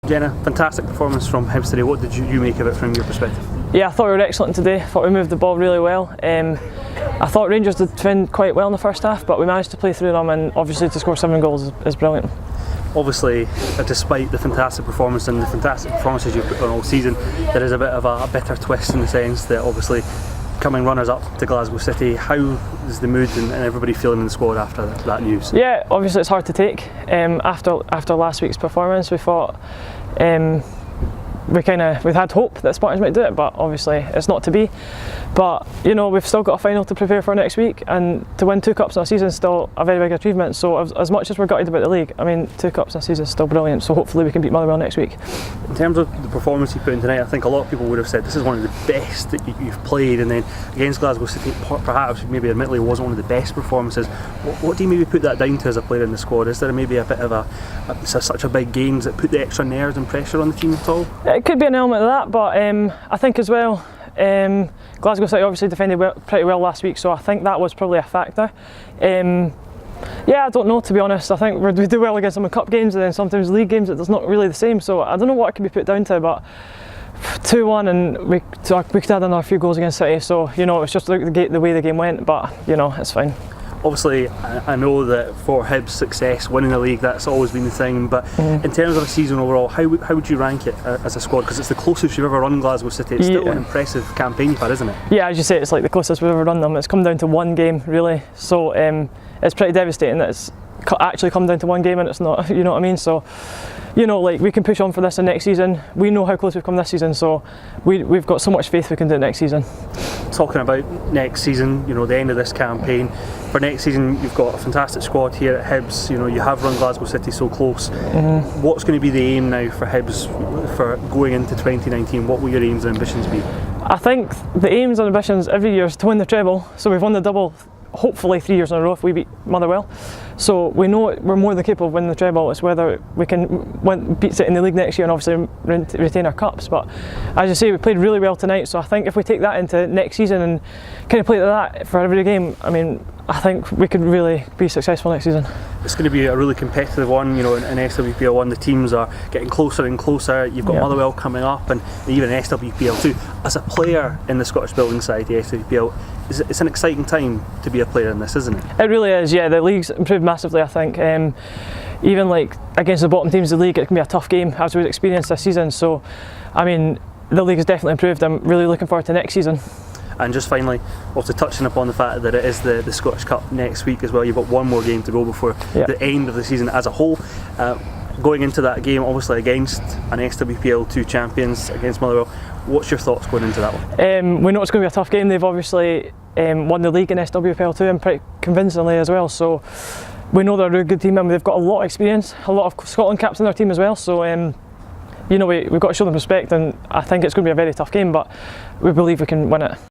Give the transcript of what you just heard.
Jenna, fantastic performance from Hibs today. What did you make of it from your perspective? Yeah, I thought we were excellent today. I thought we moved the ball really well. I thought Rangers did defend quite well in the first half, but we managed to play through them, and obviously to score 7 goals is brilliant. Obviously, despite the fantastic performance and the fantastic performances you've put on all season, there is a bit of a bitter twist in the sense that obviously coming runners-up to Glasgow City, how is the mood and everybody feeling in the squad after that news? Yeah, obviously it's hard to take. After last week's performance, we thought we'd had hope that Spartans might do it, but obviously it's not to be. But you know, we've still got a final to prepare for next week, and to win 2 cups in a season is still a very big achievement. So as much as we're gutted about the league, I mean, 2 cups in a season is still brilliant. So hopefully we can beat Motherwell next week. In terms of the performance you put in tonight, I think a lot of people would have said this is one of the best that you've played, and then against Glasgow City, perhaps maybe admittedly wasn't one of the best performances. What do you maybe put that down to as a player in the squad? Is there maybe a bit of such a big game that put the extra nerves and pressure on the team at all? It could be an element of that, but I think as well, Glasgow City obviously defended pretty well last week, so I think that was probably a factor. Yeah, I don't know, to be honest. I think we do well against them in cup games, and then sometimes league games it's not really the same, so I don't know what it can be put down to, but 2-1 and we could add another few goals against City, so you know, it's just the way the game went, but you know, it's fine. Obviously, I know that for Hibs' success, winning the league, that's always been the thing, but in terms of a season overall, how would you rank it as a squad? Because it's the closest you've ever run Glasgow City. It's still an impressive campaign you've had, isn't it? Yeah, as you say, it's like the closest we've ever run them. It's come down to 1 game, really, so it's pretty devastating that it's actually come down to 1 game and it's not, you know what I mean? So, you know, like, we can push on for this in next season. We know how close we've come this season, so we've got so much faith we can do it next season. Talking about next season, you know, the end of this campaign, for next season you've got a fantastic squad here at Hibs. You know, you have run Glasgow City so close. What's going to be the aim now for Hibs for going into 2019? What will your aims and ambitions be? I think the aims and ambitions every year is to win the treble, so we've won the double hopefully 3 years in a row if we beat Motherwell. So we know we're more than capable of winning the treble. It's whether we can beat City in the league next year and obviously retain our cups. But as you say, we played really well tonight, so I think if we take that into next season and kind of play like that for every game, I mean, I think we could really be successful next season. It's going to be a really competitive one, you know, in SWPL 1 the teams are getting closer and closer. You've got Motherwell coming up and even SWPL 2. As a player in the Scottish Building Society, SWPL, it's an exciting time to be a player in this, isn't it? It really is, yeah. The league's improved massively, I think. Even like against the bottom teams of the league, it can be a tough game as we've experienced this season. So, I mean, the league has definitely improved. I'm really looking forward to next season. And just finally, also touching upon the fact that it is the Scottish Cup next week as well. You've got 1 more game to go before the end of the season as a whole. Going into that game, obviously against an SWPL 2 champions, against Motherwell, what's your thoughts going into that one? We know it's going to be a tough game. They've obviously won the league in SWPL 2 and pretty convincingly as well, so we know they're a really good team and they've got a lot of experience, a lot of Scotland caps in their team as well, so you know, we've got to show them respect, and I think it's going to be a very tough game, but we believe we can win it.